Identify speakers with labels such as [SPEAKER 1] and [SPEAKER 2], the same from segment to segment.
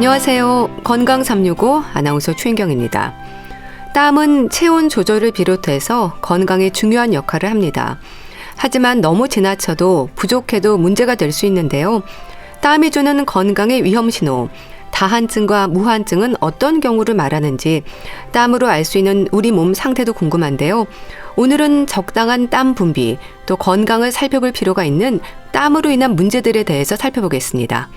[SPEAKER 1] 안녕하세요. 건강 365 아나운서 최인경입니다. 땀은 체온 조절을 비롯해서 건강에 중요한 역할을 합니다. 하지만 너무 지나쳐도 부족해도 문제가 될 수 있는데요. 땀이 주는 건강의 위험 신호, 다한증과 무한증은 어떤 경우를 말하는지 땀으로 알 수 있는 우리 몸 상태도 궁금한데요. 오늘은 적당한 땀 분비, 또 건강을 살펴볼 필요가 있는 땀으로 인한 문제들에 대해서 살펴보겠습니다.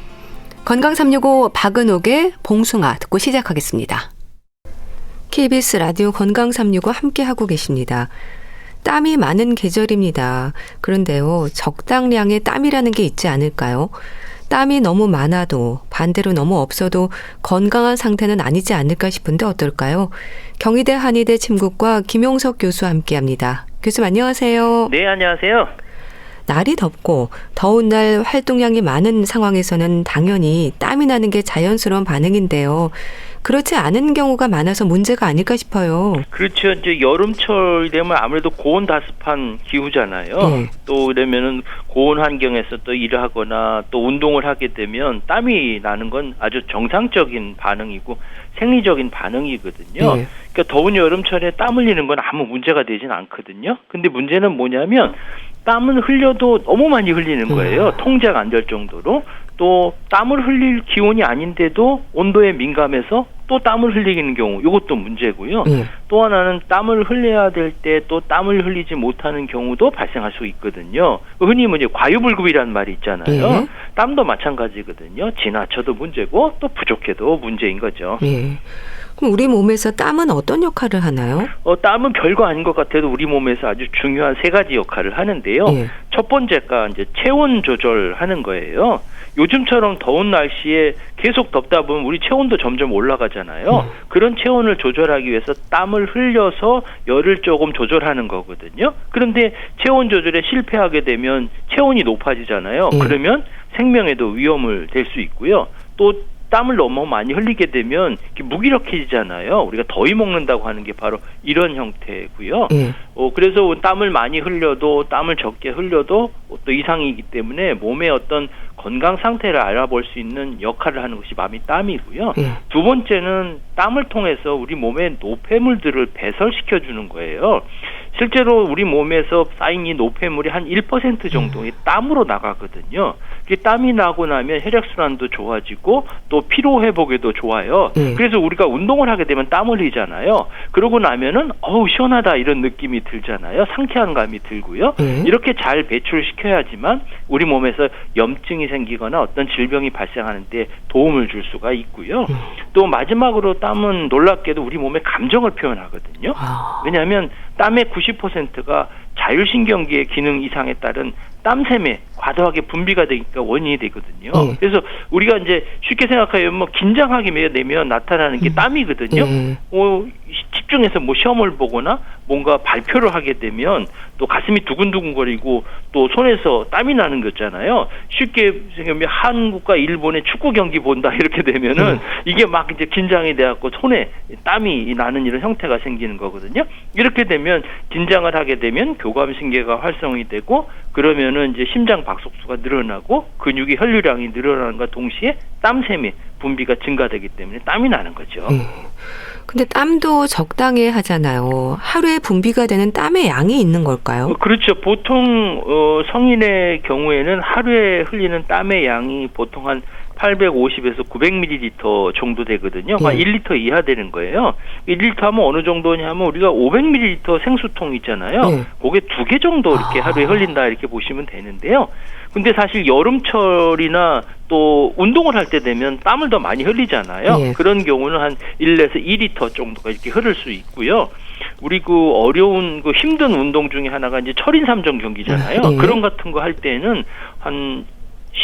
[SPEAKER 1] 건강 365 박은옥의 봉숭아 듣고 시작하겠습니다. KBS 라디오 건강 365 함께하고 계십니다. 땀이 많은 계절입니다. 그런데요, 적당량의 땀이라는 게 있지 않을까요? 땀이 너무 많아도 반대로 너무 없어도 건강한 상태는 아니지 않을까 싶은데 어떨까요? 경희대 한의대 침구과 김용석 교수와 함께합니다. 교수님 안녕하세요.
[SPEAKER 2] 네, 안녕하세요.
[SPEAKER 1] 날이 덥고 더운 날 활동량이 많은 상황에서는 당연히 땀이 나는 게 자연스러운 반응인데요. 그렇지 않은 경우가 많아서 문제가 아닐까 싶어요.
[SPEAKER 2] 그렇죠. 이제 여름철 되면 아무래도 고온다습한 기후잖아요.
[SPEAKER 1] 네.
[SPEAKER 2] 또 그러면은 고온 환경에서 또 일을 하거나 또 운동을 하게 되면 땀이 나는 건 아주 정상적인 반응이고 생리적인 반응이거든요.
[SPEAKER 1] 네.
[SPEAKER 2] 그러니까 더운 여름철에 땀 흘리는 건 아무 문제가 되진 않거든요. 근데 문제는 뭐냐면 땀은 흘려도 너무 많이 흘리는 거예요. 통제가 안 될 정도로. 또 땀을 흘릴 기온이 아닌데도 온도에 민감해서 또 땀을 흘리는 경우, 이것도 문제고요. 또 하나는 땀을 흘려야 될 때 또 땀을 흘리지 못하는 경우도 발생할 수 있거든요. 흔히 이제 과유불급이라는 말이 있잖아요. 땀도 마찬가지거든요. 지나쳐도 문제고 또 부족해도 문제인 거죠.
[SPEAKER 1] 그럼 우리 몸에서 땀은 어떤 역할을 하나요?
[SPEAKER 2] 땀은 별거 아닌 것 같아도 우리 몸에서 아주 중요한 세 가지 역할을 하는데요. 첫 번째가 이제 체온 조절하는 거예요. 요즘처럼 더운 날씨에 계속 덥다 보면 우리 체온도 점점 올라가잖아요. 그런 체온을 조절하기 위해서 땀을 흘려서 열을 조금 조절하는 거거든요. 그런데 체온 조절에 실패하게 되면 체온이 높아지잖아요. 그러면 생명에도 위험을 될 수 있고요. 또 땀을 너무 많이 흘리게 되면 무기력해지잖아요. 우리가 더위 먹는다고 하는 게 바로 이런 형태고요. 그래서 땀을 많이 흘려도 땀을 적게 흘려도 또 이상이기 때문에 몸의 어떤 건강 상태를 알아볼 수 있는 역할을 하는 것이 바로 땀이고요. 두 번째는 땀을 통해서 우리 몸의 노폐물들을 배설시켜주는 거예요. 실제로 우리 몸에서 쌓인 이 노폐물이 한 1% 정도의 땀으로 나가거든요. 땀이 나고 나면 혈액순환도 좋아지고 또 피로 회복에도 좋아요. 그래서 우리가 운동을 하게 되면 땀을 흘리잖아요. 그러고 나면은 시원하다 이런 느낌이 들잖아요. 상쾌한 감이 들고요. 이렇게 잘 배출시켜야지만 우리 몸에서 염증이 생기거나 어떤 질병이 발생하는데 도움을 줄 수가 있고요. 또 마지막으로 땀은 놀랍게도 우리 몸의 감정을 표현하거든요. 왜냐하면 땀의 90%가 자율신경계의 기능 이상에 따른 땀샘에 과도하게 분비가 되니까 원인이 되거든요. 그래서 우리가 이제 쉽게 생각하면 긴장하게 되면 나타나는 게 땀이거든요. 집중해서 시험을 보거나 뭔가 발표를 하게 되면 또 가슴이 두근두근거리고 또 손에서 땀이 나는 거잖아요. 쉽게 생각하면 한국과 일본의 축구 경기 본다 이렇게 되면은 이게 막 이제 긴장이 돼갖고 손에 땀이 나는 이런 형태가 생기는 거거든요. 이렇게 되면 긴장을 하게 되면 교감신경계가 활성이 되고 그러면은 이제 심장 박속수가 늘어나고 근육의 혈류량이 늘어나는과 동시에 땀샘의 분비가 증가되기 때문에 땀이 나는 거죠.
[SPEAKER 1] 근데 땀도 적당히 하잖아요. 하루에 분비가 되는 땀의 양이 있는 걸까요?
[SPEAKER 2] 그렇죠. 보통 성인의 경우에는 하루에 흘리는 땀의 양이 보통 한 850에서 900ml 정도 되거든요. 한 1리터 이하 되는 거예요. 1리터 하면 어느 정도냐면 우리가 500ml 생수통 있잖아요. 그게 2개 정도 이렇게 하루에 흘린다 이렇게 보시면 되는데요. 근데 사실 여름철이나 또 운동을 할 때 되면 땀을 더 많이 흘리잖아요. 그런 경우는 한 1에서 2리터 정도가 이렇게 흐를 수 있고요. 우리 어려운 힘든 운동 중에 하나가 이제 철인 3종 경기잖아요. 그런 같은 거 할 때는 한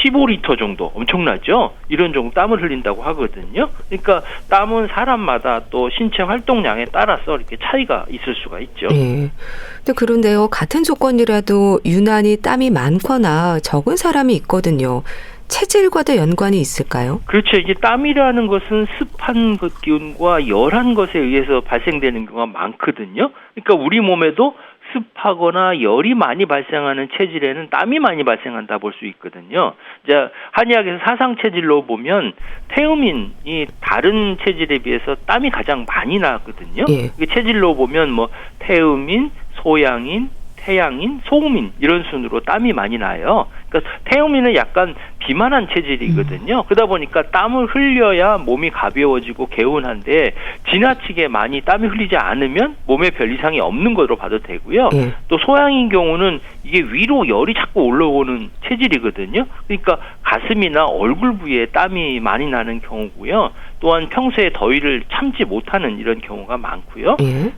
[SPEAKER 2] 15리터 정도 엄청나죠? 이런 정도 땀을 흘린다고 하거든요. 그러니까 땀은 사람마다 또 신체 활동량에 따라서 이렇게 차이가 있을 수가 있죠.
[SPEAKER 1] 근데 그런데요, 같은 조건이라도 유난히 땀이 많거나 적은 사람이 있거든요. 체질과도 연관이 있을까요?
[SPEAKER 2] 그렇죠. 이제 땀이라는 것은 습한 기운과 열한 것에 의해서 발생되는 경우가 많거든요. 그러니까 우리 몸에도 급습하거나 열이 많이 발생하는 체질에는 땀이 많이 발생한다 볼 수 있거든요. 이제 한의학에서 사상 체질로 보면 태음인이 다른 체질에 비해서 땀이 가장 많이 나거든요. 예. 체질로 보면 뭐 태음인, 소양인, 태양인, 소음인 이런 순으로 땀이 많이 나요. 그러니까 태음인은 약간 비만한 체질이거든요. 그러다 보니까 땀을 흘려야 몸이 가벼워지고 개운한데 지나치게 많이 땀이 흘리지 않으면 몸에 별 이상이 없는 것으로 봐도 되고요. 또 소양인 경우는 이게 위로 열이 자꾸 올라오는 체질이거든요. 그러니까 가슴이나 얼굴 부위에 땀이 많이 나는 경우고요. 또한 평소에 더위를 참지 못하는 이런 경우가 많고요.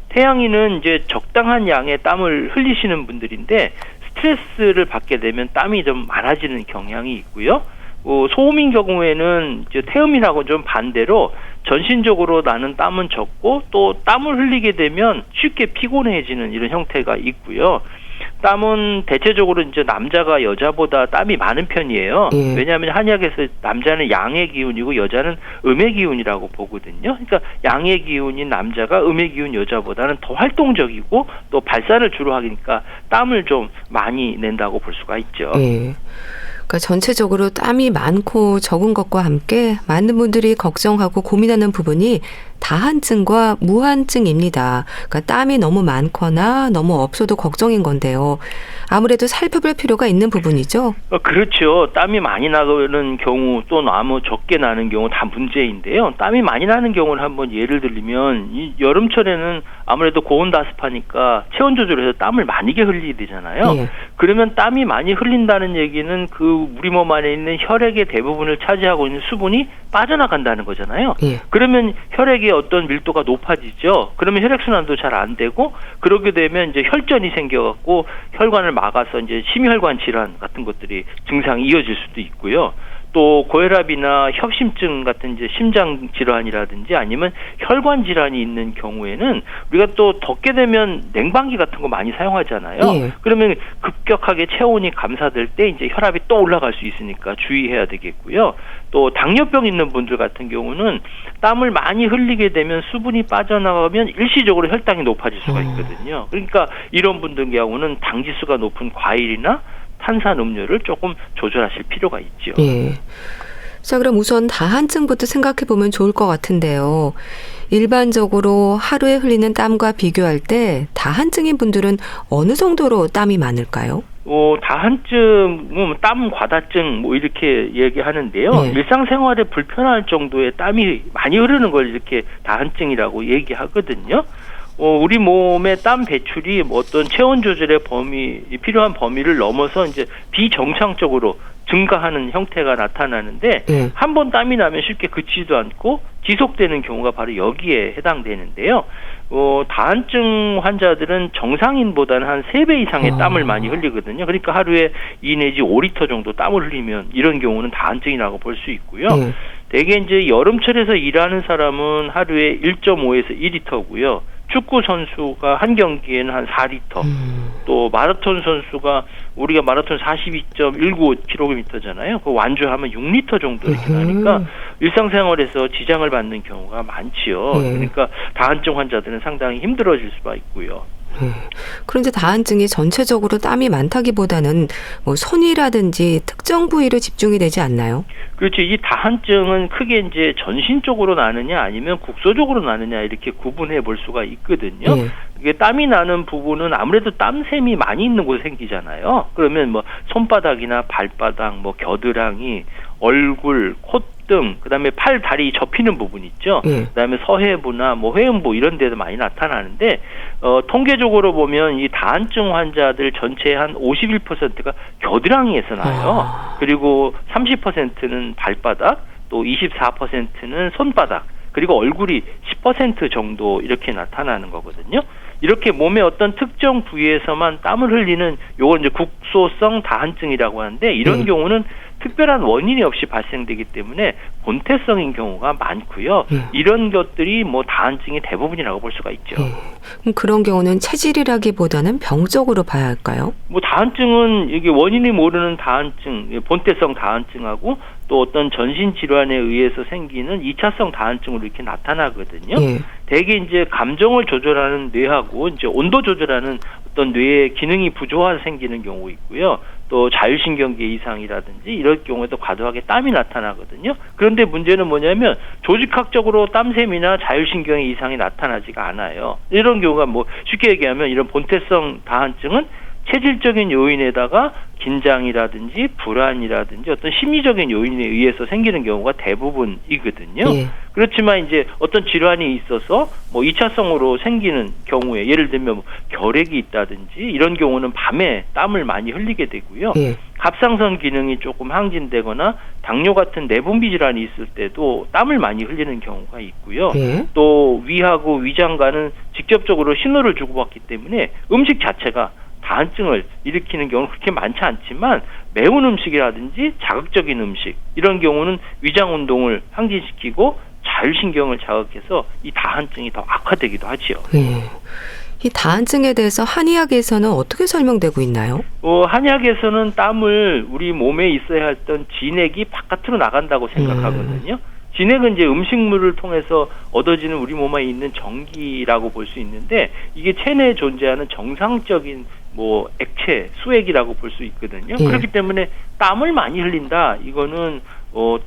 [SPEAKER 2] 태양인은 이제 적당한 양의 땀을 흘리시는 분들인데 스트레스를 받게 되면 땀이 좀 많아지는 경향이 있고요. 소음인 경우에는 이제 태음인하고 좀 반대로 전신적으로 나는 땀은 적고 또 땀을 흘리게 되면 쉽게 피곤해지는 이런 형태가 있고요. 땀은 대체적으로 이제 남자가 여자보다 땀이 많은 편이에요. 왜냐하면 한의학에서 남자는 양의 기운이고 여자는 음의 기운이라고 보거든요. 그러니까 양의 기운인 남자가 음의 기운 여자보다는 더 활동적이고 또 발산을 주로 하니까 땀을 좀 많이 낸다고 볼 수가 있죠.
[SPEAKER 1] 그러니까 전체적으로 땀이 많고 적은 것과 함께 많은 분들이 걱정하고 고민하는 부분이 다한증과 무한증입니다. 그러니까 땀이 너무 많거나 너무 없어도 걱정인 건데요. 아무래도 살펴볼 필요가 있는 부분이죠.
[SPEAKER 2] 그렇죠. 땀이 많이 나는 경우 또 너무 적게 나는 경우 다 문제인데요. 땀이 많이 나는 경우를 한번 예를 들면 이 여름철에는 아무래도 고온다습하니까 체온 조절해서 땀을 많이 흘리게 되잖아요. 그러면 땀이 많이 흘린다는 얘기는 그 우리 몸 안에 있는 혈액의 대부분을 차지하고 있는 수분이 빠져나간다는 거잖아요. 그러면 혈액의 어떤 밀도가 높아지죠. 그러면 혈액순환도 잘 안 되고 그러게 되면 이제 혈전이 생겨갖고 혈관을 막아서 이제 심혈관 질환 같은 것들이 증상이 이어질 수도 있고요. 또 고혈압이나 협심증 같은 이제 심장 질환이라든지 아니면 혈관 질환이 있는 경우에는 우리가 또 덥게 되면 냉방기 같은 거 많이 사용하잖아요. 그러면 급격하게 체온이 감사될 때 이제 혈압이 또 올라갈 수 있으니까 주의해야 되겠고요. 또 당뇨병 있는 분들 같은 경우는 땀을 많이 흘리게 되면 수분이 빠져나가면 일시적으로 혈당이 높아질 수가 있거든요. 그러니까 이런 분들 경우는 당지수가 높은 과일이나 탄산 음료를 조금 조절하실 필요가 있죠.
[SPEAKER 1] 자, 그럼 우선 다한증부터 생각해 보면 좋을 것 같은데요. 일반적으로 하루에 흘리는 땀과 비교할 때 다한증인 분들은 어느 정도로 땀이 많을까요?
[SPEAKER 2] 다한증은 땀 과다증 뭐 이렇게 얘기하는데요. 일상생활에 불편할 정도의 땀이 많이 흐르는 걸 이렇게 다한증이라고 얘기하거든요. 우리 몸의 땀 배출이 뭐 어떤 체온 조절의 필요한 범위를 넘어서 이제 비정상적으로 증가하는 형태가 나타나는데 한 번 땀이 나면 쉽게 그치지도 않고 지속되는 경우가 바로 여기에 해당되는데요. 다한증 환자들은 정상인보다는 한 3배 이상의 땀을 많이 흘리거든요. 그러니까 하루에 2 내지 5리터 정도 땀을 흘리면 이런 경우는 다한증이라고 볼 수 있고요. 대개 이제 여름철에서 일하는 사람은 하루에 1.5에서 2리터고요. 축구 선수가 한 경기에는 한 4리터. 또 마라톤 선수가 우리가 마라톤 42.195km잖아요. 그 완주하면 6리터 정도 이렇게 나니까 일상생활에서 지장을 받는 경우가 많지요. 그러니까 다한증 환자들은 상당히 힘들어질 수가 있고요.
[SPEAKER 1] 그런데 다한증이 전체적으로 땀이 많다기보다는 뭐 손이라든지 특정 부위로 집중이 되지 않나요?
[SPEAKER 2] 그렇죠. 이 다한증은 크게 이제 전신적으로 나느냐 아니면 국소적으로 나느냐 이렇게 구분해 볼 수가 있거든요. 이게 땀이 나는 부분은 아무래도 땀샘이 많이 있는 곳에 생기잖아요. 그러면 뭐 손바닥이나 발바닥, 뭐 겨드랑이, 얼굴, 콧등, 그다음에 팔, 다리 접히는 부분 있죠. 그다음에 서해부나 뭐 회음부 이런 데도 많이 나타나는데 통계적으로 보면 이 다한증 환자들 전체의 한 51%가 겨드랑이에서 나요. 그리고 30%는 발바닥, 또 24%는 손바닥, 그리고 얼굴이 10% 정도 이렇게 나타나는 거거든요. 이렇게 몸의 어떤 특정 부위에서만 땀을 흘리는 요건 이제 국소성 다한증이라고 하는데 이런 경우는 특별한 원인이 없이 발생되기 때문에 본태성인 경우가 많고요. 이런 것들이 뭐 다한증의 대부분이라고 볼 수가 있죠.
[SPEAKER 1] 그런 경우는 체질이라기보다는 병적으로 봐야 할까요?
[SPEAKER 2] 뭐 다한증은 이게 원인이 모르는 다한증, 본태성 다한증하고 또 어떤 전신 질환에 의해서 생기는 2차성 다한증으로 이렇게 나타나거든요. 대개 이제 감정을 조절하는 뇌하고 이제 온도 조절하는 어떤 뇌의 기능이 부조화 생기는 경우 있고요. 또 자율신경계 이상이라든지 이럴 경우에도 과도하게 땀이 나타나거든요. 그런데 문제는 뭐냐면 조직학적으로 땀샘이나 자율신경의 이상이 나타나지가 않아요. 이런 경우가 뭐 쉽게 얘기하면 이런 본태성 다한증은 체질적인 요인에다가 긴장이라든지 불안이라든지 어떤 심리적인 요인에 의해서 생기는 경우가 대부분이거든요. 그렇지만 이제 어떤 질환이 있어서 뭐 2차성으로 생기는 경우에 예를 들면 뭐 결핵이 있다든지 이런 경우는 밤에 땀을 많이 흘리게 되고요. 갑상선 기능이 조금 항진되거나 당뇨 같은 내분비 질환이 있을 때도 땀을 많이 흘리는 경우가 있고요. 또 위하고 위장과는 직접적으로 신호를 주고받기 때문에 음식 자체가 다한증을 일으키는 경우는 그렇게 많지 않지만 매운 음식이라든지 자극적인 음식 이런 경우는 위장 운동을 항진시키고 자율신경을 자극해서 이 다한증이 더 악화되기도 하지요.
[SPEAKER 1] 이 다한증에 대해서 한의학에서는 어떻게 설명되고 있나요?
[SPEAKER 2] 한의학에서는 땀을 우리 몸에 있어야 했던 진액이 바깥으로 나간다고 생각하거든요. 진액은 이제 음식물을 통해서 얻어지는 우리 몸에 있는 전기라고 볼 수 있는데 이게 체내에 존재하는 정상적인 뭐 액체, 수액이라고 볼 수 있거든요. 그렇기 때문에 땀을 많이 흘린다. 이거는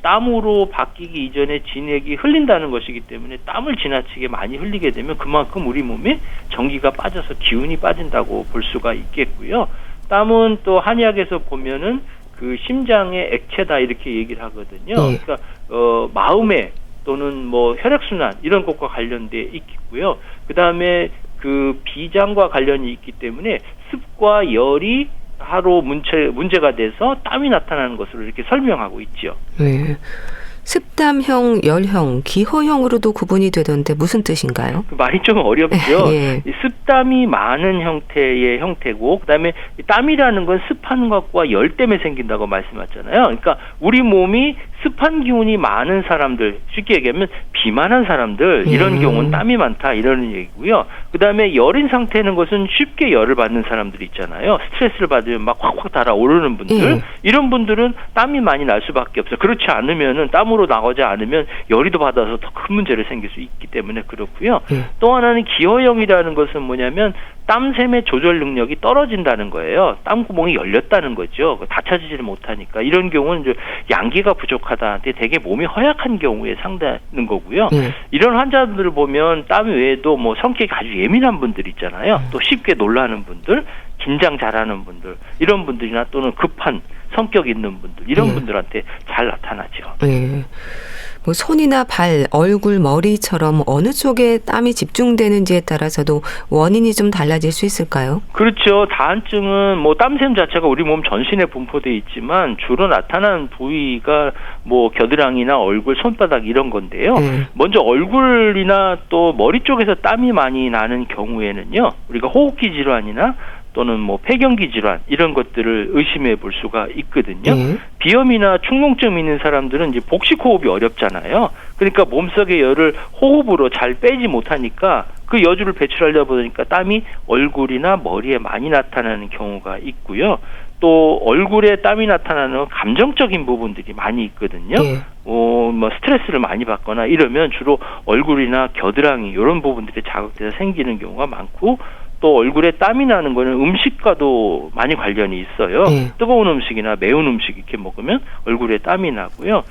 [SPEAKER 2] 땀으로 바뀌기 이전에 진액이 흘린다는 것이기 때문에 땀을 지나치게 많이 흘리게 되면 그만큼 우리 몸에 전기가 빠져서 기운이 빠진다고 볼 수가 있겠고요. 땀은 또 한의학에서 보면은 그 심장의 액체다 이렇게 얘기를 하거든요. 그러니까 마음에 또는 뭐 혈액순환 이런 것과 관련돼 있고요. 그 다음에 그 비장과 관련이 있기 때문에 습과 열이 하로 문제가 돼서 땀이 나타나는 것으로 이렇게 설명하고 있죠. 습담형, 열형, 기허형으로도 구분이 되던데 무슨 뜻인가요? 말이 좀 어렵죠. 이 습담이 많은 형태의 형태고 그다음에 땀이라는 건 습한 것과 열 때문에 생긴다고 말씀하셨잖아요. 그러니까 우리 몸이 습한 기운이 많은 사람들, 쉽게 얘기하면 비만한 사람들 이런 경우는 땀이 많다 이런 얘기고요. 그다음에 열인 상태는 것은 쉽게 열을 받는 사람들 있잖아요. 스트레스를 받으면 막 확확 달아오르는 분들 이런 분들은 땀이 많이 날 수밖에 없어요. 그렇지 않으면은 땀으로 나가지 않으면 열이도 받아서 더 큰 문제를 생길 수 있기 때문에 그렇고요. 또 하나는 기허형이라는 것은 뭐냐면 땀샘의 조절 능력이 떨어진다는 거예요. 땀구멍이 열렸다는 거죠. 다 차지지를 못하니까 이런 경우는 이제 양기가 부족하다. 되게 몸이 허약한 경우에 상대하는 거고요. 이런 환자들을 보면 땀 외에도 뭐 성격이 아주 예민한 분들 있잖아요. 또 쉽게 놀라는 분들, 긴장 잘하는 분들 이런 분들이나 또는 급한 성격 있는 분들 이런 분들한테 잘 나타나죠. 뭐
[SPEAKER 1] 손이나 발, 얼굴, 머리처럼 어느 쪽에 땀이 집중되는지에 따라서도 원인이 좀 달라질 수 있을까요? 그렇죠. 다한증은 뭐 땀샘 자체가 우리 몸 전신에 분포되어 있지만 주로 나타나는 부위가 뭐 겨드랑이나 얼굴, 손바닥 이런 건데요. 먼저 얼굴이나 또 머리 쪽에서 땀이 많이 나는 경우에는요. 우리가 호흡기 질환이나 또는 뭐 폐경기 질환 이런 것들을 의심해 볼 수가 있거든요. 비염이나 축농증 있는 사람들은 이제 복식 호흡이 어렵잖아요. 그러니까 몸속의 열을 호흡으로 잘 빼지 못하니까 그 여주를 배출하려다 보니까 땀이 얼굴이나 머리에 많이 나타나는 경우가 있고요. 또 얼굴에 땀이 나타나는 감정적인 부분들이 많이 있거든요. 뭐 스트레스를 많이 받거나 이러면 주로 얼굴이나 겨드랑이 이런 부분들이 자극돼서 생기는 경우가 많고 또 얼굴에 땀이 나는 거는 음식과도 많이 관련이 있어요. 뜨거운 음식이나 매운 음식 이렇게 먹으면 얼굴에 땀이 나고요.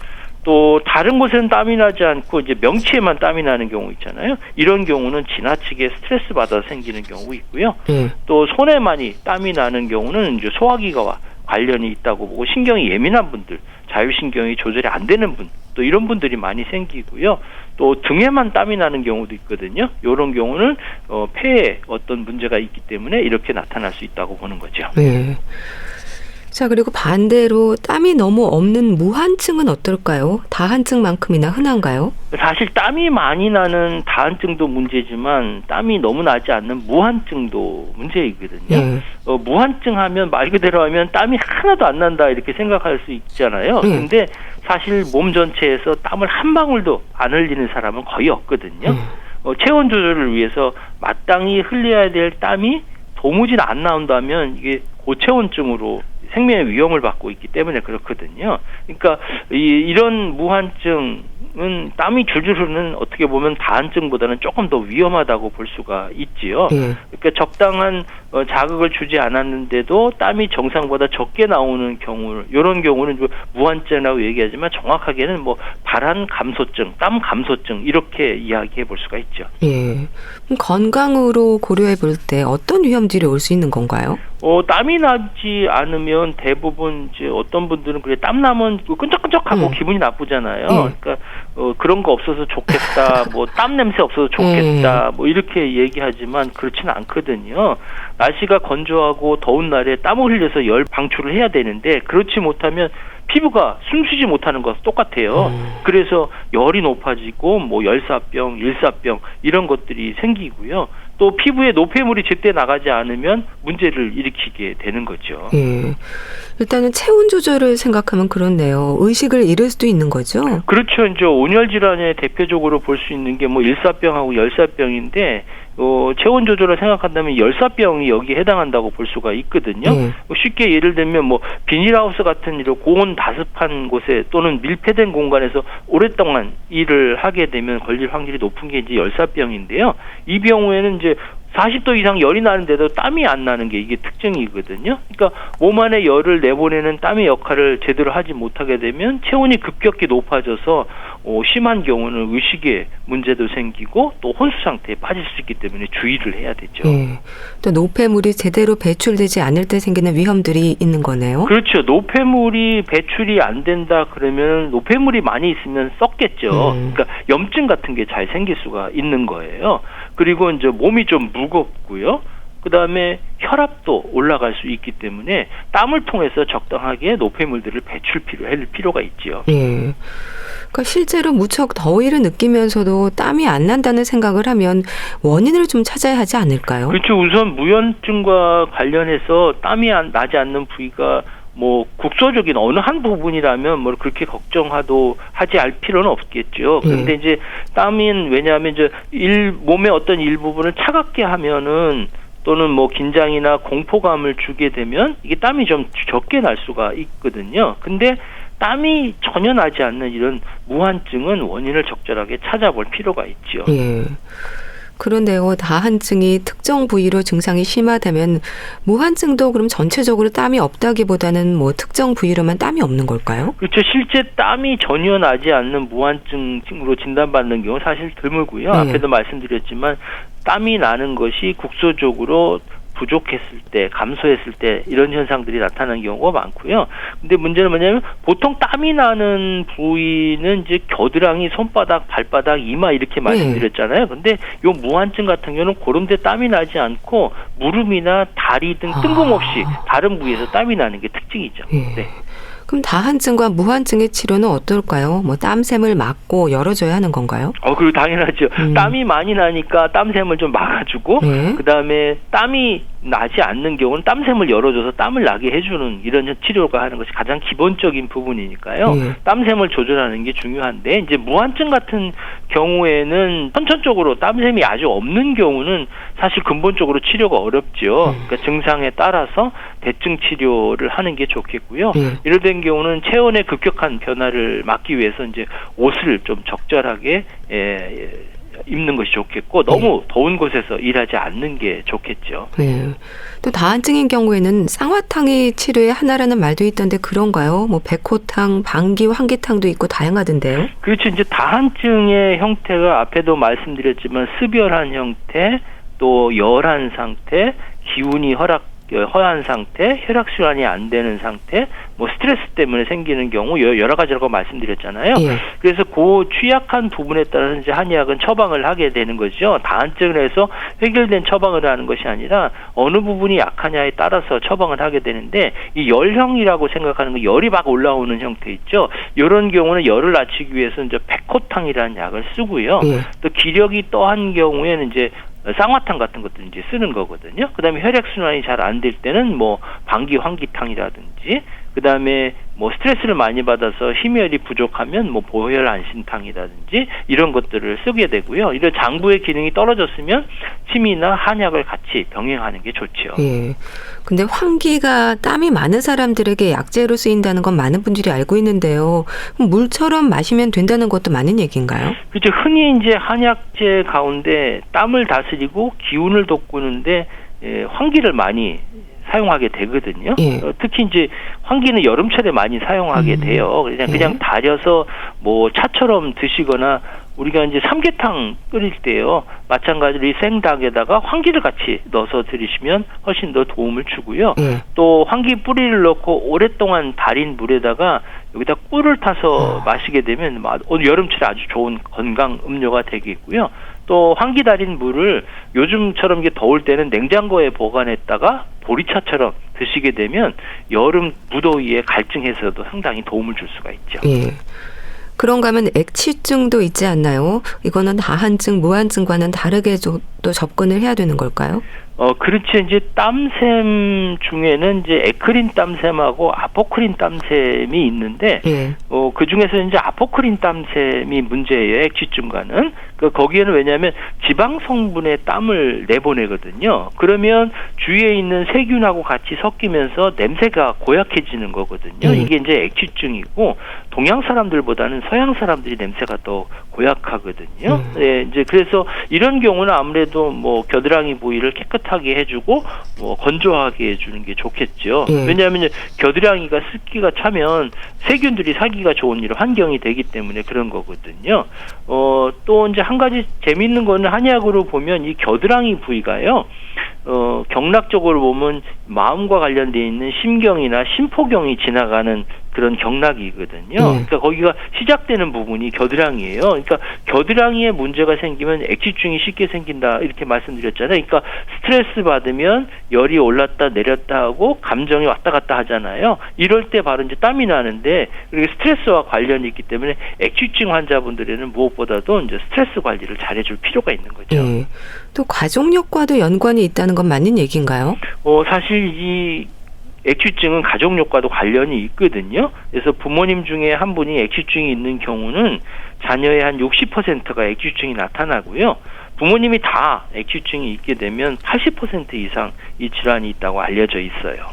[SPEAKER 1] 또 다른 곳에는 땀이 나지 않고 이제 명치에만 땀이 나는 경우 있잖아요. 이런 경우는 지나치게 스트레스 받아서 생기는 경우 있고요. 또 손에 많이 땀이 나는 경우는 이제 소화기가 관련이 있다고 보고 신경이 예민한 분들, 자율신경이 조절이 안 되는 분, 또 이런 분들이 많이 생기고요. 또 등에만 땀이 나는 경우도 있거든요. 이런 경우는 폐에 어떤 문제가 있기 때문에 이렇게 나타날 수 있다고 보는 거죠. 자, 그리고 반대로 땀이 너무 없는 무한증은 어떨까요? 다한증만큼이나 흔한가요? 사실 땀이 많이 나는 다한증도 문제지만 땀이 너무 나지 않는 무한증도 문제이거든요. 무한증 하면 말 그대로 하면 땀이 하나도 안 난다 이렇게 생각할 수 있잖아요. 근데 사실 몸 전체에서 땀을 한 방울도 안 흘리는 사람은 거의 없거든요. 체온 조절을 위해서 마땅히 흘려야 될 땀이 도무지 안 나온다면 이게 고체온증으로
[SPEAKER 2] 생명의 위험을 받고 있기 때문에 그렇거든요. 그러니까 이런 무한증은 땀이 줄줄 흐르는 어떻게 보면 다한증보다는 조금 더 위험하다고 볼 수가 있지요. 그러니까 적당한 자극을 주지 않았는데도 땀이 정상보다 적게 나오는 경우, 이런 경우는 무한증이라고 얘기하지만 정확하게는 뭐 발한 감소증, 땀 감소증 이렇게 이야기해 볼 수가 있죠.
[SPEAKER 1] 예. 건강으로 고려해 볼 때 어떤 위험들이 올 수 있는 건가요?
[SPEAKER 2] 땀이 나지 않으면 대부분 이제 어떤 분들은 그래 땀 나면 끈적끈적하고 기분이 나쁘잖아요. 그러니까 그런 거 없어서 좋겠다, 뭐 땀 냄새 없어서 좋겠다, 뭐 이렇게 얘기하지만 그렇지는 않거든요. 날씨가 건조하고 더운 날에 땀을 흘려서 열 방출을 해야 되는데 그렇지 못하면 피부가 숨쉬지 못하는 것과 똑같아요. 그래서 열이 높아지고 뭐 열사병, 일사병 이런 것들이 생기고요. 또 피부에 노폐물이 제때 나가지 않으면 문제를 일으키게 되는 거죠.
[SPEAKER 1] 예. 일단은 체온 조절을 생각하면 그렇네요. 의식을 잃을 수도 있는 거죠?
[SPEAKER 2] 그렇죠. 이제 온열 질환의 대표적으로 볼 수 있는 게 뭐 일사병하고 열사병인데 체온 조절을 생각한다면 열사병이 여기에 해당한다고 볼 수가 있거든요. 쉽게 예를 들면 뭐 비닐하우스 같은 이런 고온 다습한 곳에 또는 밀폐된 공간에서 오랫동안 일을 하게 되면 걸릴 확률이 높은 게 이제 열사병인데요. 이 경우에는 이제 40도 이상 열이 나는데도 땀이 안 나는 게 이게 특징이거든요. 그러니까 몸 안에 열을 내보내는 땀의 역할을 제대로 하지 못하게 되면 체온이 급격히 높아져서 심한 경우는 의식에 문제도 생기고 또 혼수 상태에 빠질 수 있기 때문에 주의를 해야 되죠.
[SPEAKER 1] 또 노폐물이 제대로 배출되지 않을 때 생기는 위험들이 있는 거네요.
[SPEAKER 2] 그렇죠. 노폐물이 배출이 안 된다 그러면 노폐물이 많이 있으면 썩겠죠. 그러니까 염증 같은 게 잘 생길 수가 있는 거예요. 그리고 이제 몸이 좀 무겁고요. 그다음에 혈압도 올라갈 수 있기 때문에 땀을 통해서 적당하게 노폐물들을 배출할 필요가 있지요.
[SPEAKER 1] 그러니까 실제로 무척 더위를 느끼면서도 땀이 안 난다는 생각을 하면 원인을 좀 찾아야 하지 않을까요?
[SPEAKER 2] 그렇죠. 우선 무연증과 관련해서 땀이 나지 않는 부위가 뭐 국소적인 어느 한 부분이라면 뭐 그렇게 걱정하지 할 필요는 없겠죠. 그런데 이제 땀은 왜냐하면 이제 몸의 어떤 일부분을 차갑게 하면은 또는 뭐 긴장이나 공포감을 주게 되면 이게 땀이 좀 적게 날 수가 있거든요. 근데 땀이 전혀 나지 않는 이런 무한증은 원인을 적절하게 찾아볼 필요가 있죠.
[SPEAKER 1] 그런데요, 다한증이 특정 부위로 증상이 심하다면 무한증도 그럼 전체적으로 땀이 없다기보다는 뭐 특정 부위로만 땀이 없는 걸까요?
[SPEAKER 2] 그렇죠. 실제 땀이 전혀 나지 않는 무한증으로 진단받는 경우 사실 드물고요. 앞에도 말씀드렸지만 땀이 나는 것이 국소적으로 부족했을 때, 감소했을 때 이런 현상들이 나타나는 경우가 많고요. 근데 문제는 뭐냐면 보통 땀이 나는 부위는 이제 겨드랑이, 손바닥, 발바닥, 이마 이렇게 말씀드렸잖아요. 근데 요 무한증 같은 경우는 그런 데 땀이 나지 않고 무릎이나 다리 등 뜬금없이 다른 부위에서 땀이 나는 게 특징이죠.
[SPEAKER 1] 그럼 다한증과 무한증의 치료는 어떨까요? 뭐 땀샘을 막고 열어줘야 하는 건가요?
[SPEAKER 2] 그리고 당연하죠. 땀이 많이 나니까 땀샘을 좀 막아주고 그다음에 땀이 나지 않는 경우는 땀샘을 열어줘서 땀을 나게 해주는 이런 치료가 하는 것이 가장 기본적인 부분이니까요. 땀샘을 조절하는 게 중요한데 이제 무한증 같은 경우에는 선천적으로 땀샘이 아주 없는 경우는 사실 근본적으로 치료가 어렵죠. 그러니까 증상에 따라서 대증 치료를 하는 게 좋겠고요. 이럴 된 경우는 체온의 급격한 변화를 막기 위해서 이제 옷을 좀 적절하게 입는 것이 좋겠고 너무 더운 곳에서 일하지 않는 게 좋겠죠.
[SPEAKER 1] 또 다한증인 경우에는 쌍화탕이 치료의 하나라는 말도 있던데 그런가요? 뭐 백호탕, 방기, 환기탕도 있고 다양하던데요.
[SPEAKER 2] 그렇죠. 이제 다한증의 형태가 앞에도 말씀드렸지만 습열한 형태, 또 열한 상태, 기운이 허한 상태, 혈액순환이 안 되는 상태, 뭐 스트레스 때문에 생기는 경우 여러 가지라고 말씀드렸잖아요. 그래서 그 취약한 부분에 따라서 이제 한의학은 처방을 하게 되는 거죠. 다한증을 해서 해결된 처방을 하는 것이 아니라 어느 부분이 약하냐에 따라서 처방을 하게 되는데 이 열형이라고 생각하는 거 열이 막 올라오는 형태 있죠. 이런 경우는 열을 낮추기 위해서 이제 백호탕이라는 약을 쓰고요. 또 기력이 떠한 경우에는 이제 쌍화탕 같은 것도 이제 쓰는 거거든요. 그다음에 혈액순환이 잘 안 될 때는 뭐 방기 환기탕이라든지 그다음에 뭐 스트레스를 많이 받아서 심혈이 부족하면 뭐 보혈 안심탕이라든지 이런 것들을 쓰게 되고요. 이런 장부의 기능이 떨어졌으면 침이나 한약을 같이 병행하는 게 좋죠.
[SPEAKER 1] 예. 근데 환기가 땀이 많은 사람들에게 약재로 쓰인다는 건 많은 분들이 알고 있는데요. 물처럼 마시면 된다는 것도 맞는 얘기인가요?
[SPEAKER 2] 그렇죠. 흔히 이제 한약재 가운데 땀을 다스리고 기운을 돋구는데 환기를 많이 사용하게 되거든요.
[SPEAKER 1] 예.
[SPEAKER 2] 특히 이제 환기는 여름철에 많이 사용하게 돼요. 그냥 달여서 뭐 차처럼 드시거나 우리가 이제 삼계탕 끓일 때요. 마찬가지로 이 생닭에다가 환기를 같이 넣어서 들이시면 훨씬 더 도움을 주고요. 또 환기 뿌리를 넣고 오랫동안 달인 물에다가 여기다 꿀을 타서 마시게 되면 여름철에 아주 좋은 건강 음료가 되겠고요. 또 환기 달인 물을 요즘처럼 이게 더울 때는 냉장고에 보관했다가 보리차처럼 드시게 되면 여름 무더위에 갈증해서도 상당히 도움을 줄 수가 있죠.
[SPEAKER 1] 예. 그런가 하면 액취증도 있지 않나요? 이거는 다한증, 무한증과는 다르게 또 접근을 해야 되는 걸까요?
[SPEAKER 2] 그렇지. 이제 땀샘 중에는 이제 에크린 땀샘하고 아포크린 땀샘이 있는데, 그 중에서 이제 아포크린 땀샘이 문제예요. 액취증과는. 거기에는 왜냐하면 지방 성분의 땀을 내보내거든요. 그러면 주위에 있는 세균하고 같이 섞이면서 냄새가 고약해지는 거거든요. 이게 이제 액취증이고, 동양 사람들보다는 서양 사람들이 냄새가 더 고약하거든요. 네, 이제 그래서 이런 경우는 아무래도 뭐 겨드랑이 부위를 깨끗하게 해주고 뭐 건조하게 해주는 게 좋겠죠. 왜냐하면 겨드랑이가 습기가 차면 세균들이 살기가 좋은 이런 환경이 되기 때문에 그런 거거든요. 또 이제 한 가지 재미있는 거는 한약으로 보면 이 겨드랑이 부위가요. 경락적으로 보면 마음과 관련되어 있는 심경이나 심포경이 지나가는 그런 경락이거든요. 그러니까 거기가 시작되는 부분이 겨드랑이에요. 그러니까 겨드랑이에 문제가 생기면 액취증이 쉽게 생긴다 이렇게 말씀드렸잖아요. 그러니까 스트레스 받으면 열이 올랐다 내렸다 하고 감정이 왔다 갔다 하잖아요. 이럴 때 바로 이제 땀이 나는데 그리고 스트레스와 관련이 있기 때문에 액취증 환자분들에는 무엇보다도 이제 스트레스 관리를 잘해줄 필요가 있는 거죠.
[SPEAKER 1] 또 가족력과도 연관이 있다는 건 맞는 얘기인가요?
[SPEAKER 2] 사실 이 액취증은 가족력과도 관련이 있거든요. 그래서 부모님 중에 한 분이 액취증이 있는 경우는 자녀의 한 60%가 액취증이 나타나고요. 부모님이 다 액취증이 있게 되면 80% 이상 이 질환이 있다고 알려져 있어요.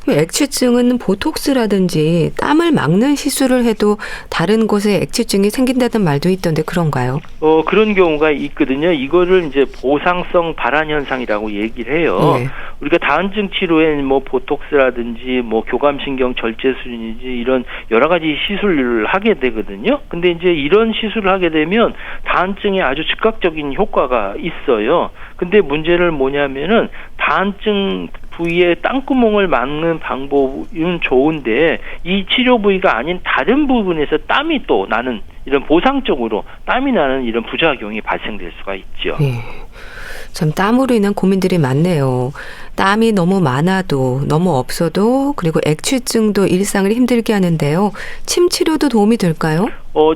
[SPEAKER 1] 액취증은 보톡스라든지 땀을 막는 시술을 해도 다른 곳에 액취증이 생긴다는 말도 있던데 그런가요?
[SPEAKER 2] 그런 경우가 있거든요. 이거를 이제 보상성 발한 현상이라고 얘기를 해요. 우리가 다한증 치료에 뭐 보톡스라든지 뭐 교감신경 절제술이든지 이런 여러 가지 시술을 하게 되거든요. 근데 이제 이런 시술을 하게 되면 다한증에 아주 즉각적인 효과가 있어요. 근데 문제는 뭐냐면은 다한증 부위에 땅구멍을 막는 방법은 좋은데 이 치료 부위가 아닌 다른 부분에서 땀이 또 나는 이런 보상적으로 땀이 나는 이런 부작용이 발생될 수가 있죠.
[SPEAKER 1] 참 땀으로 인한 고민들이 많네요. 땀이 너무 많아도 너무 없어도 그리고 액취증도 일상을 힘들게 하는데요. 침 치료도 도움이 될까요?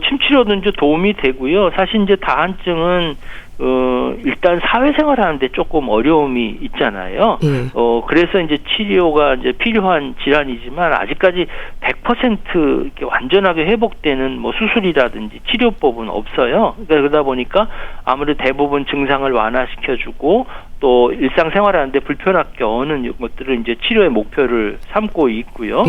[SPEAKER 2] 침 치료도 이제 도움이 되고요. 사실 이제 다한증은 일단 사회생활 하는데 조금 어려움이 있잖아요. 그래서 이제 치료가 이제 필요한 질환이지만 아직까지 100% 이렇게 완전하게 회복되는 뭐 수술이라든지 치료법은 없어요. 그러다 보니까 아무래도 대부분 증상을 완화시켜주고 또 일상생활 하는데 불편하게 어는 것들을 이제 치료의 목표를 삼고 있고요.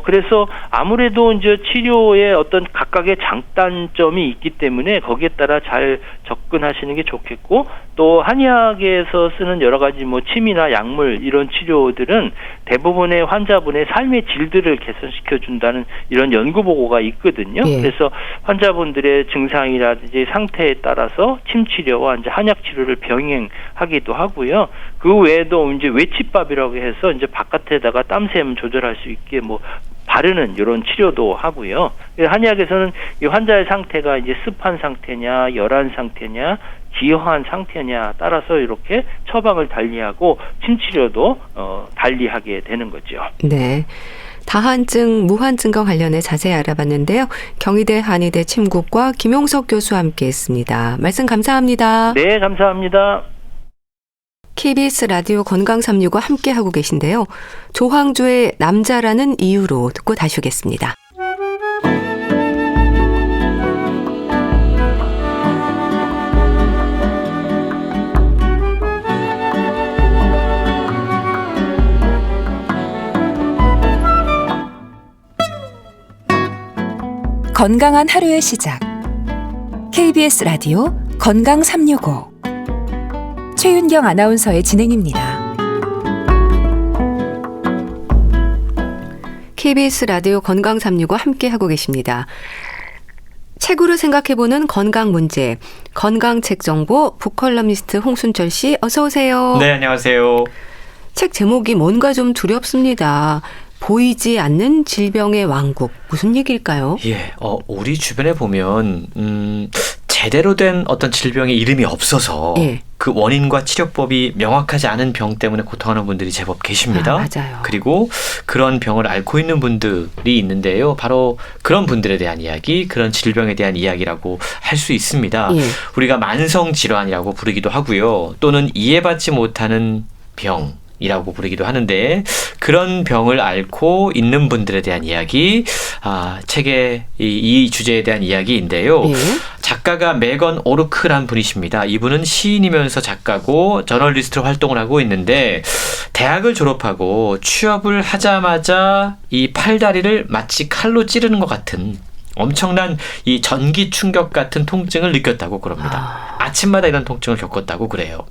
[SPEAKER 2] 그래서 아무래도 이제 치료에 어떤 각각의 장단점이 있기 때문에 거기에 따라 잘 접근하시는 게 좋겠고 또 한의학에서 쓰는 여러 가지 뭐 침이나 약물 이런 치료들은 대부분의 환자분의 삶의 질들을 개선시켜 준다는 이런 연구 보고가 있거든요. 그래서 환자분들의 증상이라든지 상태에 따라서 침 치료와 이제 한약 치료를 병행하기도 하고요. 그 외에도 이제 외치밥이라고 해서 이제 바깥에다가 땀샘 조절할 수 있게 뭐 바르는 이런 치료도 하고요. 한의학에서는 이 환자의 상태가 이제 습한 상태냐, 열한 상태냐, 기화한 상태냐 따라서 이렇게 처방을 달리하고 침 치료도 달리하게 되는 거죠.
[SPEAKER 1] 네. 다한증, 무한증과 관련해 자세히 알아봤는데요. 경희대 한의대 침구과 김용석 교수와 함께했습니다. 말씀 감사합니다.
[SPEAKER 2] 네, 감사합니다.
[SPEAKER 1] KBS 라디오 건강 365 함께하고 계신데요. 조황조의 남자라는 이유로 듣고 다시 오겠습니다.
[SPEAKER 3] 건강한 하루의 시작. KBS 라디오 건강 365 최윤경 아나운서의 진행입니다.
[SPEAKER 1] KBS 라디오 건강 365 함께하고 계십니다. 책으로 생각해보는 건강 문제, 건강책 정보 북컬럼니스트 홍순철 씨 어서 오세요.
[SPEAKER 4] 네, 안녕하세요.
[SPEAKER 1] 책 제목이 뭔가 좀 두렵습니다. 보이지 않는 질병의 왕국. 무슨 얘기일까요?
[SPEAKER 4] 예, 우리 주변에 보면 제대로 된 어떤 질병의 이름이 없어서
[SPEAKER 1] 예.
[SPEAKER 4] 그 원인과 치료법이 명확하지 않은 병 때문에 고통하는 분들이 제법 계십니다.
[SPEAKER 1] 맞아요.
[SPEAKER 4] 그리고 그런 병을 앓고 있는 분들이 있는데요. 바로 그런 분들에 대한 이야기, 그런 질병에 대한 이야기라고 할 수 있습니다.
[SPEAKER 1] 예.
[SPEAKER 4] 우리가 만성 질환이라고 부르기도 하고요. 또는 이해받지 못하는 병 이라고 부르기도 하는데 그런 병을 앓고 있는 분들에 대한 이야기, 책의 이 주제에 대한 이야기인데요.
[SPEAKER 1] 예.
[SPEAKER 4] 작가가 메건 오르크란 분이십니다. 이분은 시인이면서 작가고 저널리스트로 활동을 하고 있는데 대학을 졸업하고 취업을 하자마자 이 팔다리를 마치 칼로 찌르는 것 같은 엄청난 이 전기 충격 같은 통증을 느꼈다고 그럽니다. 아침마다 이런 통증을 겪었다고 그래요.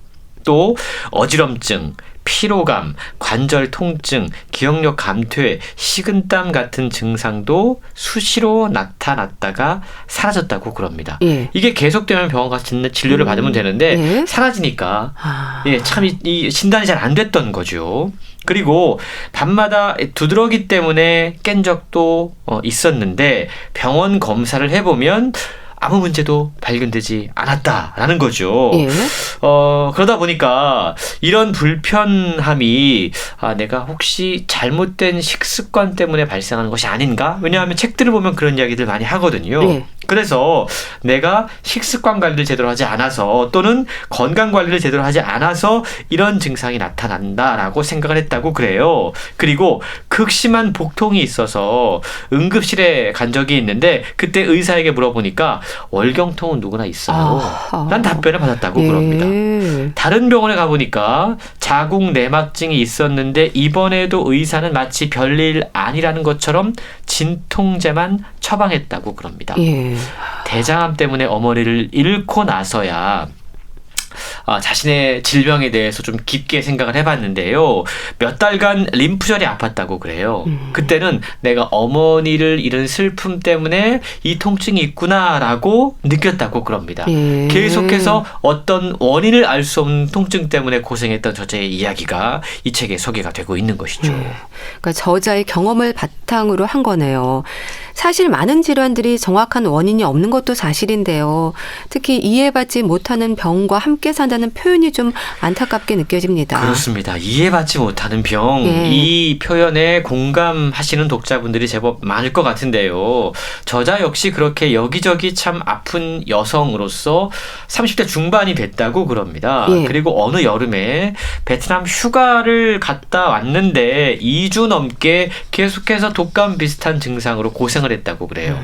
[SPEAKER 4] 또 어지럼증, 피로감, 관절 통증, 기억력 감퇴, 식은땀 같은 증상도 수시로 나타났다가 사라졌다고 그럽니다.
[SPEAKER 1] 예.
[SPEAKER 4] 이게 계속되면 병원 가서 진료를 받으면 되는데
[SPEAKER 1] 예.
[SPEAKER 4] 사라지니까 참 이 신단이 잘 안 됐던 거죠. 그리고 밤마다 두드러기 때문에 깬 적도 있었는데 병원 검사를 해보면 아무 문제도 발견되지 않았다라는 거죠.
[SPEAKER 1] 예.
[SPEAKER 4] 그러다 보니까 이런 불편함이 내가 혹시 잘못된 식습관 때문에 발생하는 것이 아닌가? 왜냐하면 책들을 보면 그런 이야기들 많이 하거든요.
[SPEAKER 1] 예.
[SPEAKER 4] 그래서 내가 식습관 관리를 제대로 하지 않아서 또는 건강 관리를 제대로 하지 않아서 이런 증상이 나타난다라고 생각을 했다고 그래요. 그리고 극심한 복통이 있어서 응급실에 간 적이 있는데 그때 의사에게 물어보니까 월경통은 누구나 있어요. 난 답변을 받았다고
[SPEAKER 1] 예.
[SPEAKER 4] 그럽니다. 다른 병원에 가보니까 자궁 내막증이 있었는데 이번에도 의사는 마치 별일 아니라는 것처럼 진통제만 처방했다고 그럽니다.
[SPEAKER 1] 예.
[SPEAKER 4] 대장암 때문에 어머니를 잃고 나서야 자신의 질병에 대해서 좀 깊게 생각을 해봤는데요. 몇 달간 림프절이 아팠다고 그래요. 그때는 내가 어머니를 잃은 슬픔 때문에 이 통증이 있구나라고 느꼈다고 그럽니다.
[SPEAKER 1] 예.
[SPEAKER 4] 계속해서 어떤 원인을 알 수 없는 통증 때문에 고생했던 저자의 이야기가 이 책에 소개가 되고 있는 것이죠.
[SPEAKER 1] 그러니까 저자의 경험을 바탕으로 한 거네요. 사실 많은 질환들이 정확한 원인이 없는 것도 사실인데요. 특히 이해받지 못하는 병과 함께 산다는 표현이 좀 안타깝게 느껴집니다.
[SPEAKER 4] 그렇습니다. 이해받지 못하는 병,
[SPEAKER 1] 예.
[SPEAKER 4] 이 표현에 공감하시는 독자분들이 제법 많을 것 같은데요. 저자 역시 그렇게 여기저기 참 아픈 여성으로서 30대 중반이 됐다고 그럽니다.
[SPEAKER 1] 예.
[SPEAKER 4] 그리고 어느 여름에 베트남 휴가를 갔다 왔는데 2주 넘게 계속해서 독감 비슷한 증상으로 고생을 했다고 그래요.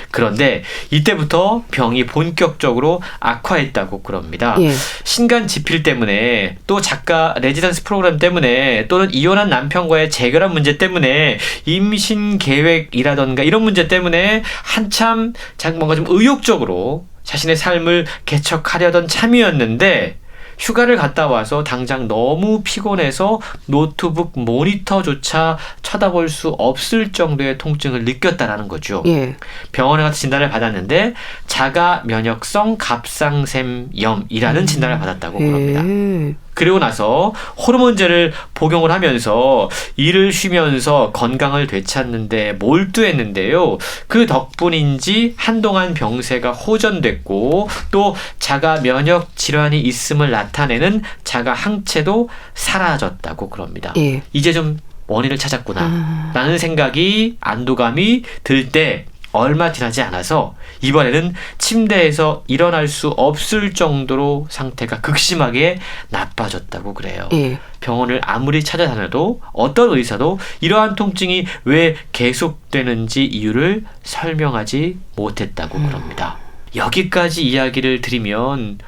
[SPEAKER 4] 그런데 이때부터 병이 본격적으로 악화했다고 그럽니다.
[SPEAKER 1] 예.
[SPEAKER 4] 신간 지필 때문에 또 작가 레지던스 프로그램 때문에 또는 이혼한 남편과의 재결합 문제 때문에 임신 계획이라던가 이런 문제 때문에 한참 뭔가 좀 의욕적으로 자신의 삶을 개척하려던 참이었는데 휴가를 갔다 와서 당장 너무 피곤해서 노트북 모니터조차 쳐다볼 수 없을 정도의 통증을 느꼈다라는 거죠.
[SPEAKER 1] 예.
[SPEAKER 4] 병원에 가서 진단을 받았는데 자가 면역성 갑상샘염이라는 진단을 받았다고 그럽니다. 그리고 나서 호르몬제를 복용을 하면서 일을 쉬면서 건강을 되찾는데 몰두했는데요. 그 덕분인지 한동안 병세가 호전됐고 또 자가 면역 질환이 있음을 나타내는 자가 항체도 사라졌다고 그럽니다.
[SPEAKER 1] 예.
[SPEAKER 4] 이제 좀 원인을 찾았구나 라는 생각이 안도감이 들 때 얼마 지나지 않아서 이번에는 침대에서 일어날 수 없을 정도로 상태가 극심하게 나빠졌다고 그래요.
[SPEAKER 1] 예.
[SPEAKER 4] 병원을 아무리 찾아다녀도 어떤 의사도 이러한 통증이 왜 계속되는지 이유를 설명하지 못했다고 그럽니다. 여기까지 이야기를 드리면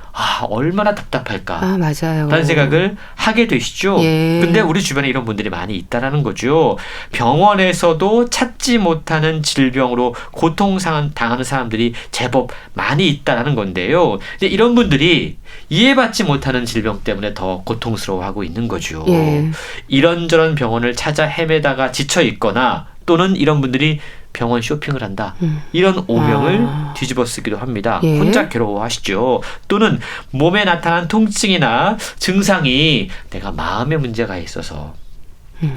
[SPEAKER 4] 얼마나 답답할까
[SPEAKER 1] 맞아요.
[SPEAKER 4] 라는 생각을 하게 되시죠.
[SPEAKER 1] 예.
[SPEAKER 4] 근데 우리 주변에 이런 분들이 많이 있다라는 거죠. 병원에서도 찾지 못하는 질병으로 고통당하는 사람들이 제법 많이 있다라는 건데요. 이제 이런 분들이 이해받지 못하는 질병 때문에 더 고통스러워하고 있는 거죠.
[SPEAKER 1] 예.
[SPEAKER 4] 이런저런 병원을 찾아 헤매다가 지쳐 있거나 또는 이런 분들이 병원 쇼핑을 한다. 이런 오명을 뒤집어 쓰기도 합니다.
[SPEAKER 1] 예.
[SPEAKER 4] 혼자 괴로워하시죠. 또는 몸에 나타난 통증이나 증상이 내가 마음에 문제가 있어서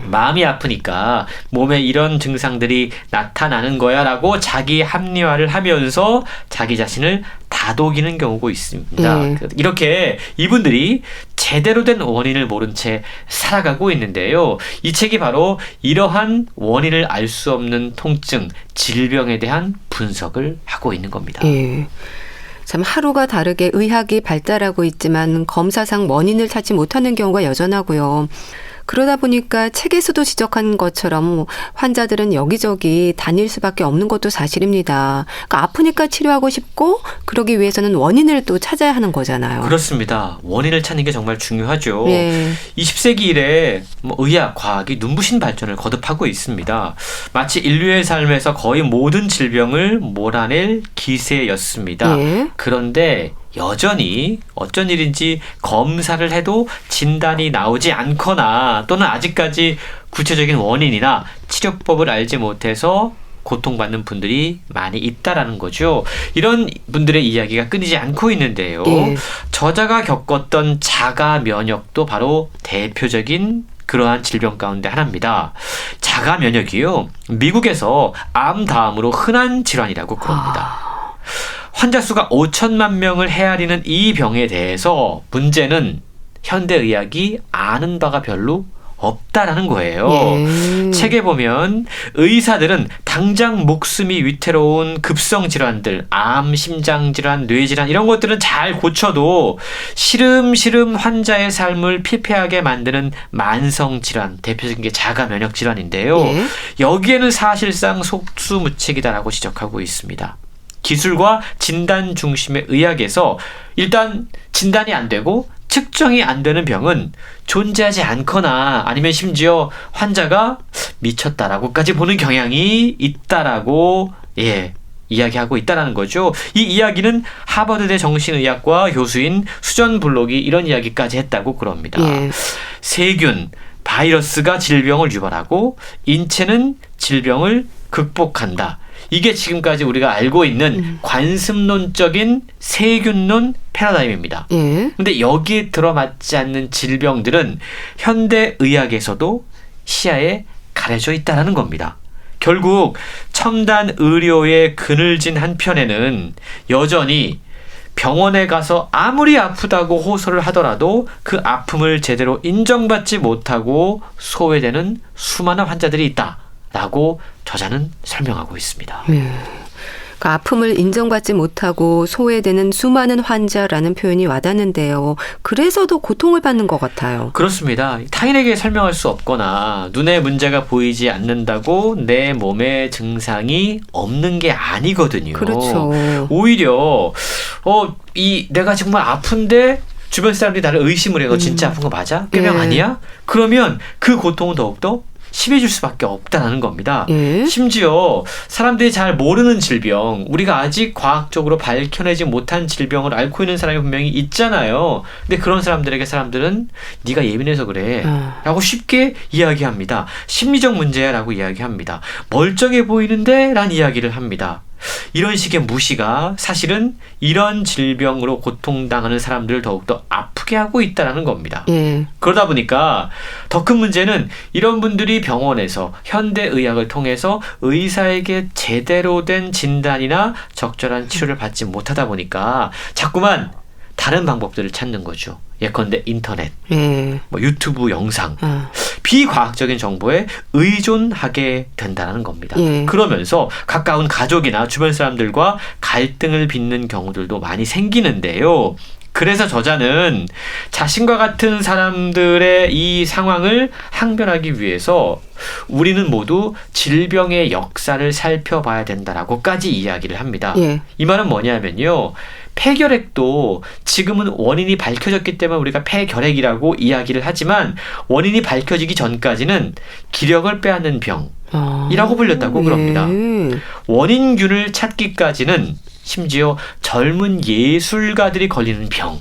[SPEAKER 4] 마음이 아프니까 몸에 이런 증상들이 나타나는 거야 라고 자기 합리화를 하면서 자기 자신을 다독이는 경우가 있습니다.
[SPEAKER 1] 예.
[SPEAKER 4] 이렇게 이분들이 제대로 된 원인을 모른 채 살아가고 있는데요. 이 책이 바로 이러한 원인을 알 수 없는 통증, 질병에 대한 분석을 하고 있는 겁니다.
[SPEAKER 1] 예. 참 하루가 다르게 의학이 발달하고 있지만 검사상 원인을 찾지 못하는 경우가 여전하고요. 그러다 보니까 책에서도 지적한 것처럼 환자들은 여기저기 다닐 수밖에 없는 것도 사실입니다. 그러니까 아프니까 치료하고 싶고 그러기 위해서는 원인을 또 찾아야 하는 거잖아요.
[SPEAKER 4] 그렇습니다. 원인을 찾는 게 정말 중요하죠.
[SPEAKER 1] 예.
[SPEAKER 4] 20세기 이래 의학, 과학이 눈부신 발전을 거듭하고 있습니다. 마치 인류의 삶에서 거의 모든 질병을 몰아낼 기세였습니다.
[SPEAKER 1] 예.
[SPEAKER 4] 그런데 여전히 어쩐 일인지 검사를 해도 진단이 나오지 않거나 또는 아직까지 구체적인 원인이나 치료법을 알지 못해서 고통받는 분들이 많이 있다라는 거죠. 이런 분들의 이야기가 끊이지 않고 있는데요.
[SPEAKER 1] 예.
[SPEAKER 4] 저자가 겪었던 자가 면역도 바로 대표적인 그러한 질병 가운데 하나입니다. 자가 면역이요. 미국에서 암 다음으로 흔한 질환이라고 그럽니다. 환자 수가 5천만 명을 헤아리는 이 병에 대해서 문제는 현대의학이 아는 바가 별로 없다라는 거예요.
[SPEAKER 1] 예.
[SPEAKER 4] 책에 보면 의사들은 당장 목숨이 위태로운 급성 질환들, 암, 심장 질환, 뇌 질환 이런 것들은 잘 고쳐도 시름시름 환자의 삶을 피폐하게 만드는 만성 질환, 대표적인 게 자가 면역 질환인데요.
[SPEAKER 1] 예.
[SPEAKER 4] 여기에는 사실상 속수무책이다라고 지적하고 있습니다. 기술과 진단 중심의 의학에서 일단 진단이 안 되고 측정이 안 되는 병은 존재하지 않거나 아니면 심지어 환자가 미쳤다라고까지 보는 경향이 있다라고 이야기하고 있다라는 거죠. 이 이야기는 하버드대 정신의학과 교수인 수전 블록이 이런 이야기까지 했다고 그럽니다.
[SPEAKER 1] 예.
[SPEAKER 4] 세균, 바이러스가 질병을 유발하고 인체는 질병을 극복한다. 이게 지금까지 우리가 알고 있는 관습론적인 세균론 패러다임입니다. 그런데 여기에 들어맞지 않는 질병들은 현대의학에서도 시야에 가려져 있다는 겁니다. 결국 첨단 의료의 그늘진 한편에는 여전히 병원에 가서 아무리 아프다고 호소를 하더라도 그 아픔을 제대로 인정받지 못하고 소외되는 수많은 환자들이 있다라고 저자는 설명하고 있습니다.
[SPEAKER 1] 그 아픔을 인정받지 못하고 소외되는 수많은 환자라는 표현이 와닿는데요. 그래서도 고통을 받는 것 같아요.
[SPEAKER 4] 그렇습니다. 타인에게 설명할 수 없거나 눈에 문제가 보이지 않는다고 내 몸에 증상이 없는 게 아니거든요.
[SPEAKER 1] 그렇죠.
[SPEAKER 4] 오히려 내가 정말 아픈데 주변 사람들이 나를 의심을 해. 너 진짜 아픈 거 맞아? 꾀명 아니야? 그러면 그 고통은 더욱더 심해질 수밖에 없다는 겁니다. 심지어 사람들이 잘 모르는 질병, 우리가 아직 과학적으로 밝혀내지 못한 질병을 앓고 있는 사람이 분명히 있잖아요. 근데 그런 사람들은 네가 예민해서 그래 라고 쉽게 이야기합니다. 심리적 문제야 라고 이야기합니다. 멀쩡해 보이는데 라는 이야기를 합니다. 이런 식의 무시가 사실은 이런 질병으로 고통당하는 사람들을 더욱더 아프게 하고 있다는 겁니다. 그러다 보니까 더 큰 문제는 이런 분들이 병원에서 현대의학을 통해서 의사에게 제대로 된 진단이나 적절한 치료를 받지 못하다 보니까 자꾸만 다른 방법들을 찾는 거죠. 예컨대 인터넷, 유튜브 영상, 비과학적인 정보에 의존하게 된다는 겁니다.
[SPEAKER 1] 예.
[SPEAKER 4] 그러면서 가까운 가족이나 주변 사람들과 갈등을 빚는 경우들도 많이 생기는데요. 그래서 저자는 자신과 같은 사람들의 이 상황을 항변하기 위해서 우리는 모두 질병의 역사를 살펴봐야 된다라고까지 이야기를 합니다.
[SPEAKER 1] 예.
[SPEAKER 4] 이 말은 뭐냐면요. 폐결핵도 지금은 원인이 밝혀졌기 때문에 우리가 폐결핵이라고 이야기를 하지만 원인이 밝혀지기 전까지는 기력을 빼앗는 병이라고 불렸다고 그럽니다. 원인균을 찾기까지는 심지어 젊은 예술가들이 걸리는 병.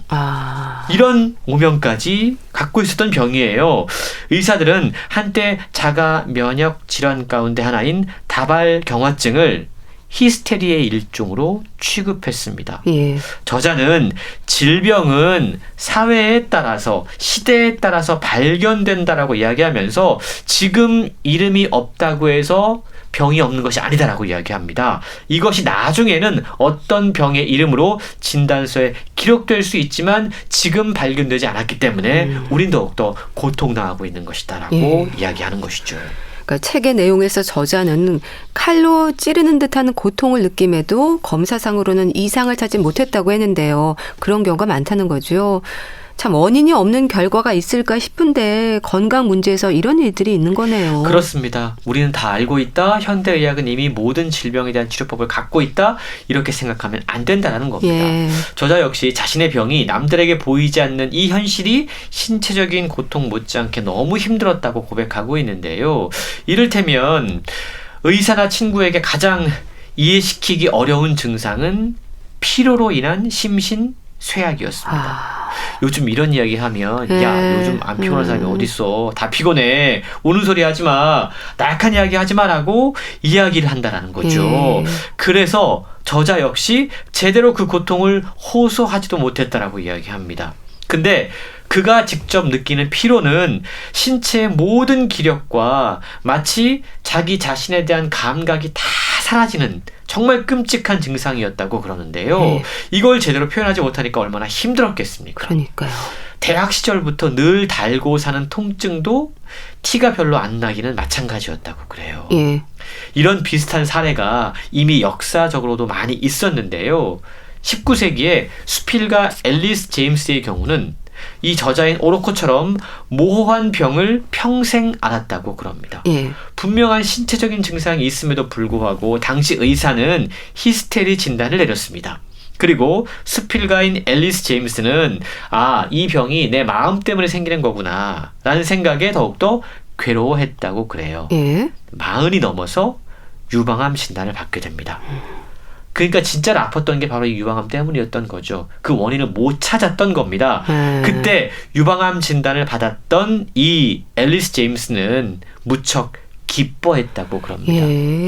[SPEAKER 4] 이런 오명까지 갖고 있었던 병이에요. 의사들은 한때 자가 면역 질환 가운데 하나인 다발경화증을 히스테리의 일종으로 취급했습니다.
[SPEAKER 1] 예.
[SPEAKER 4] 저자는 질병은 사회에 따라서 시대에 따라서 발견된다라고 이야기하면서 지금 이름이 없다고 해서 병이 없는 것이 아니다라고 이야기합니다. 이것이 나중에는 어떤 병의 이름으로 진단서에 기록될 수 있지만 지금 발견되지 않았기 때문에 우린 더욱더 고통당하고 있는 것이다라고 이야기하는 것이죠.
[SPEAKER 1] 그러니까 책의 내용에서 저자는 칼로 찌르는 듯한 고통을 느낌에도 검사상으로는 이상을 찾지 못했다고 했는데요. 그런 경우가 많다는 거죠. 참 원인이 없는 결과가 있을까 싶은데 건강 문제에서 이런 일들이 있는 거네요.
[SPEAKER 4] 그렇습니다. 우리는 다 알고 있다. 현대의학은 이미 모든 질병에 대한 치료법을 갖고 있다. 이렇게 생각하면 안 된다는 겁니다.
[SPEAKER 1] 예.
[SPEAKER 4] 저자 역시 자신의 병이 남들에게 보이지 않는 이 현실이 신체적인 고통 못지않게 너무 힘들었다고 고백하고 있는데요. 이를테면 의사나 친구에게 가장 이해시키기 어려운 증상은 피로로 인한 심신 쇠약이었습니다. 요즘 이런 이야기 하면 야 요즘 안 피곤한 사람이 어딨어. 다 피곤해. 우는 소리 하지 마. 나약한 이야기 하지 마라고 이야기를 한다는 거죠. 그래서 저자 역시 제대로 그 고통을 호소하지도 못했다라고 이야기합니다. 근데 그가 직접 느끼는 피로는 신체의 모든 기력과 마치 자기 자신에 대한 감각이 다 사라지는 정말 끔찍한 증상이었다고 그러는데요. 이걸 제대로 표현하지 못하니까 얼마나 힘들었겠습니까?
[SPEAKER 1] 그러니까요.
[SPEAKER 4] 대학 시절부터 늘 달고 사는 통증도 티가 별로 안 나기는 마찬가지였다고 그래요.
[SPEAKER 1] 예.
[SPEAKER 4] 이런 비슷한 사례가 이미 역사적으로도 많이 있었는데요. 19세기에 수필가 앨리스 제임스의 경우는 이 저자인 오로코처럼 모호한 병을 평생 앓았다고 그럽니다.
[SPEAKER 1] 예.
[SPEAKER 4] 분명한 신체적인 증상이 있음에도 불구하고 당시 의사는 히스테리 진단을 내렸습니다. 그리고 수필가인 앨리스 제임스는 이 병이 내 마음 때문에 생기는 거구나 라는 생각에 더욱더 괴로워했다고 그래요.
[SPEAKER 1] 예.
[SPEAKER 4] 40이 넘어서 유방암 진단을 받게 됩니다. 그러니까 진짜로 아팠던 게 바로 이 유방암 때문이었던 거죠. 그 원인을 못 찾았던 겁니다. 그때 유방암 진단을 받았던 이 앨리스 제임스는 무척 기뻐했다고 그럽니다.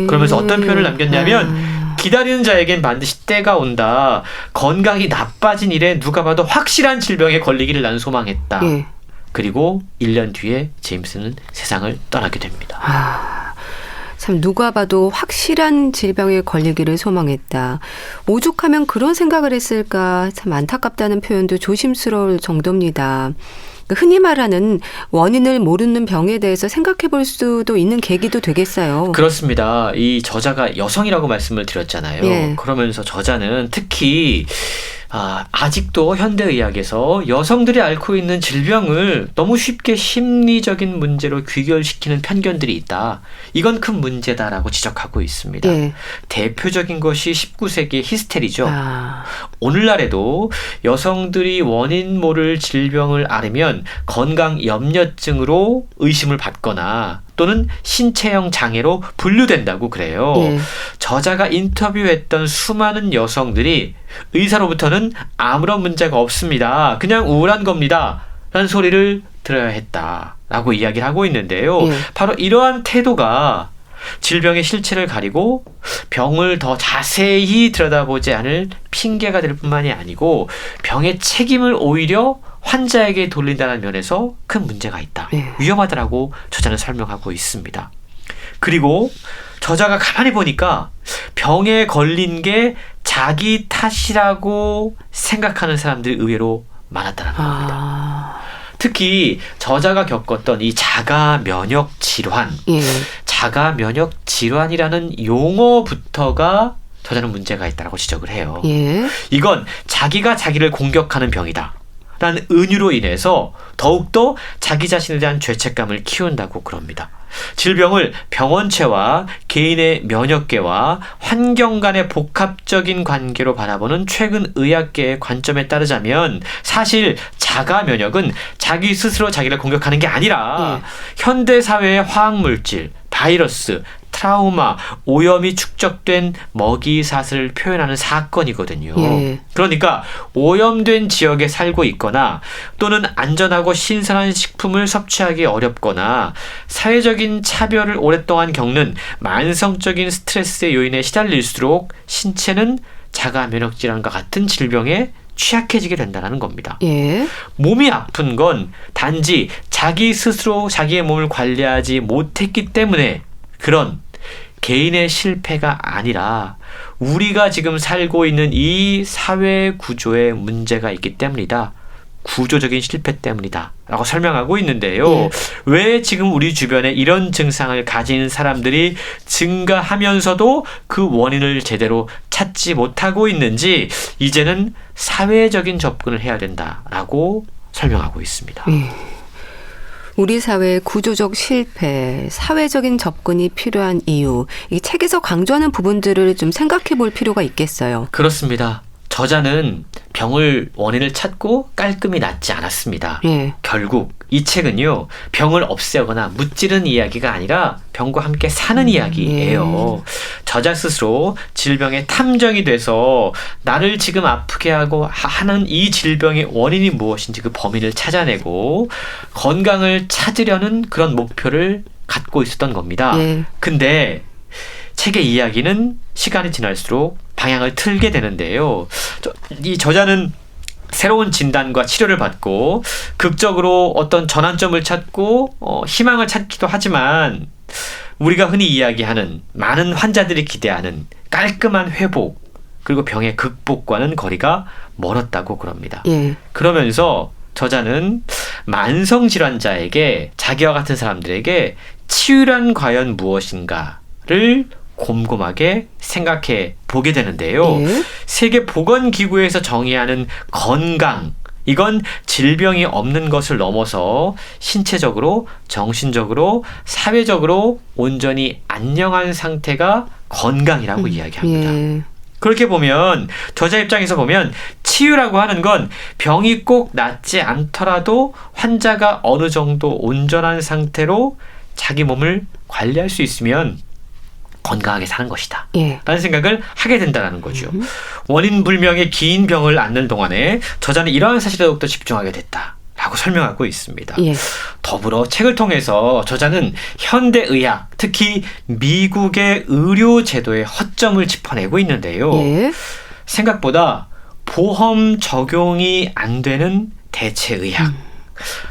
[SPEAKER 4] 그러면서 어떤 표현을 남겼냐면 기다리는 자에겐 반드시 때가 온다. 건강이 나빠진 일에 누가 봐도 확실한 질병에 걸리기를 난 소망했다. 그리고 1년 뒤에 제임스는 세상을 떠나게 됩니다.
[SPEAKER 1] 참 누가 봐도 확실한 질병에 걸리기를 소망했다. 오죽하면 그런 생각을 했을까 참 안타깝다는 표현도 조심스러울 정도입니다. 흔히 말하는 원인을 모르는 병에 대해서 생각해 볼 수도 있는 계기도 되겠어요.
[SPEAKER 4] 그렇습니다. 이 저자가 여성이라고 말씀을 드렸잖아요. 그러면서 저자는 특히 아직도 현대의학에서 여성들이 앓고 있는 질병을 너무 쉽게 심리적인 문제로 귀결시키는 편견들이 있다. 이건 큰 문제다라고 지적하고 있습니다. 대표적인 것이 19세기의 히스테리죠. 오늘날에도 여성들이 원인 모를 질병을 앓으면 건강염려증으로 의심을 받거나 또는 신체형 장애로 분류된다고 그래요. 저자가 인터뷰했던 수많은 여성들이 의사로부터는 아무런 문제가 없습니다. 그냥 우울한 겁니다. 라는 소리를 들어야 했다라고 이야기를 하고 있는데요. 바로 이러한 태도가 질병의 실체를 가리고 병을 더 자세히 들여다보지 않을 핑계가 될 뿐만이 아니고 병의 책임을 오히려 환자에게 돌린다는 면에서 큰 문제가 있다. 위험하다라고 저자는 설명하고 있습니다. 그리고 저자가 가만히 보니까 병에 걸린 게 자기 탓이라고 생각하는 사람들이 의외로 많았다는 겁니다. 특히 저자가 겪었던 이 자가 면역 질환,
[SPEAKER 1] 예.
[SPEAKER 4] 자가 면역 질환이라는 용어부터가 저자는 문제가 있다고 지적을 해요.
[SPEAKER 1] 예.
[SPEAKER 4] 이건 자기가 자기를 공격하는 병이다 라는 은유로 인해서 더욱더 자기 자신에 대한 죄책감을 키운다고 그럽니다. 질병을 병원체와 개인의 면역계와 환경 간의 복합적인 관계로 바라보는 최근 의학계의 관점에 따르자면 사실 자가 면역은 자기 스스로 자기를 공격하는 게 아니라 현대 사회의 화학물질, 바이러스, 트라우마, 오염이 축적된 먹이사슬을 표현하는 사건이거든요.
[SPEAKER 1] 예.
[SPEAKER 4] 그러니까 오염된 지역에 살고 있거나 또는 안전하고 신선한 식품을 섭취하기 어렵거나 사회적인 차별을 오랫동안 겪는 만성적인 스트레스의 요인에 시달릴수록 신체는 자가 면역 질환과 같은 질병에 취약해지게 된다는 겁니다.
[SPEAKER 1] 예.
[SPEAKER 4] 몸이 아픈 건 단지 자기 스스로 자기의 몸을 관리하지 못했기 때문에 그런 개인의 실패가 아니라 우리가 지금 살고 있는 이 사회 구조에 문제가 있기 때문이다. 구조적인 실패 때문이다. 라고 설명하고 있는데요. 왜 지금 우리 주변에 이런 증상을 가진 사람들이 증가하면서도 그 원인을 제대로 찾지 못하고 있는지 이제는 사회적인 접근을 해야 된다라고 설명하고 있습니다.
[SPEAKER 1] 우리 사회의 구조적 실패, 사회적인 접근이 필요한 이유, 이 책에서 강조하는 부분들을 좀 생각해 볼 필요가 있겠어요.
[SPEAKER 4] 그렇습니다. 저자는 병을 원인을 찾고 깔끔히 낫지 않았습니다.
[SPEAKER 1] 예.
[SPEAKER 4] 결국 이 책은요, 병을 없애거나 무찌르는 이야기가 아니라 병과 함께 사는 이야기예요. 저자 스스로 질병에 탐정이 돼서 나를 지금 아프게 하는 이 질병의 원인이 무엇인지 그 범인을 찾아내고 건강을 찾으려는 그런 목표를 갖고 있었던 겁니다.
[SPEAKER 1] 예.
[SPEAKER 4] 근데 책의 이야기는 시간이 지날수록 방향을 틀게 되는데요. 이 저자는 새로운 진단과 치료를 받고 극적으로 어떤 전환점을 찾고 희망을 찾기도 하지만 우리가 흔히 이야기하는 많은 환자들이 기대하는 깔끔한 회복 그리고 병의 극복과는 거리가 멀었다고 그럽니다.
[SPEAKER 1] 예.
[SPEAKER 4] 그러면서 저자는 만성질환자에게 자기와 같은 사람들에게 치유란 과연 무엇인가를 곰곰하게 생각해 보게 되는데요.
[SPEAKER 1] 예.
[SPEAKER 4] 세계보건기구에서 정의하는 건강, 이건 질병이 없는 것을 넘어서 신체적으로, 정신적으로, 사회적으로 온전히 안녕한 상태가 건강이라고 이야기합니다.
[SPEAKER 1] 예.
[SPEAKER 4] 그렇게 보면 저자 입장에서 보면 치유라고 하는 건 병이 꼭 낫지 않더라도 환자가 어느 정도 온전한 상태로 자기 몸을 관리할 수 있으면 건강하게 사는 것이다.
[SPEAKER 1] 예.
[SPEAKER 4] 라는 생각을 하게 된다는 거죠. 원인 불명의 긴 병을 앓는 동안에 저자는 이러한 사실에 더욱더 집중하게 됐다. 라고 설명하고 있습니다.
[SPEAKER 1] 예.
[SPEAKER 4] 더불어 책을 통해서 저자는 현대의학, 특히 미국의 의료 제도의 허점을 짚어내고 있는데요.
[SPEAKER 1] 예.
[SPEAKER 4] 생각보다 보험 적용이 안 되는 대체의학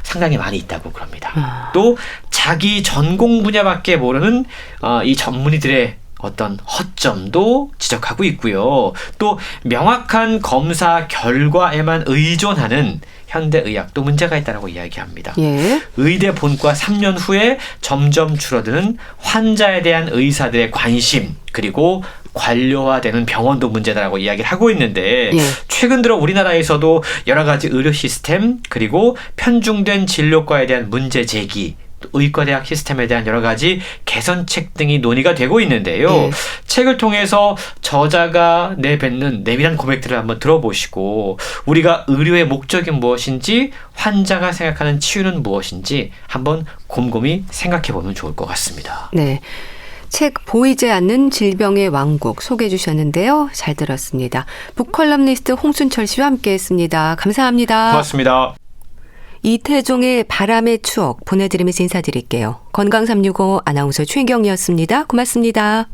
[SPEAKER 4] 상당히 많이 있다고 그럽니다. 또 자기 전공 분야밖에 모르는 이 전문의들의 어떤 허점도 지적하고 있고요. 또 명확한 검사 결과에만 의존하는 현대의학도 문제가 있다고 이야기합니다.
[SPEAKER 1] 예.
[SPEAKER 4] 의대 본과 3년 후에 점점 줄어드는 환자에 대한 의사들의 관심 그리고 관료화되는 병원도 문제다라고 이야기를 하고 있는데
[SPEAKER 1] 예.
[SPEAKER 4] 최근 들어 우리나라에서도 여러 가지 의료 시스템 그리고 편중된 진료과에 대한 문제 제기 의과대학 시스템에 대한 여러 가지 개선책 등이 논의가 되고 있는데요.
[SPEAKER 1] 예.
[SPEAKER 4] 책을 통해서 저자가 내뱉는 내밀한 고백들을 한번 들어보시고 우리가 의료의 목적이 무엇인지 환자가 생각하는 치유는 무엇인지 한번 곰곰이 생각해보면 좋을 것 같습니다.
[SPEAKER 1] 네. 책 보이지 않는 질병의 왕국 소개해 주셨는데요. 잘 들었습니다. 북컬럼니스트 홍순철 씨와 함께했습니다. 감사합니다.
[SPEAKER 4] 고맙습니다.
[SPEAKER 1] 이태종의 바람의 추억 보내드리면서 인사드릴게요. 건강365 아나운서 최인경이었습니다. 고맙습니다.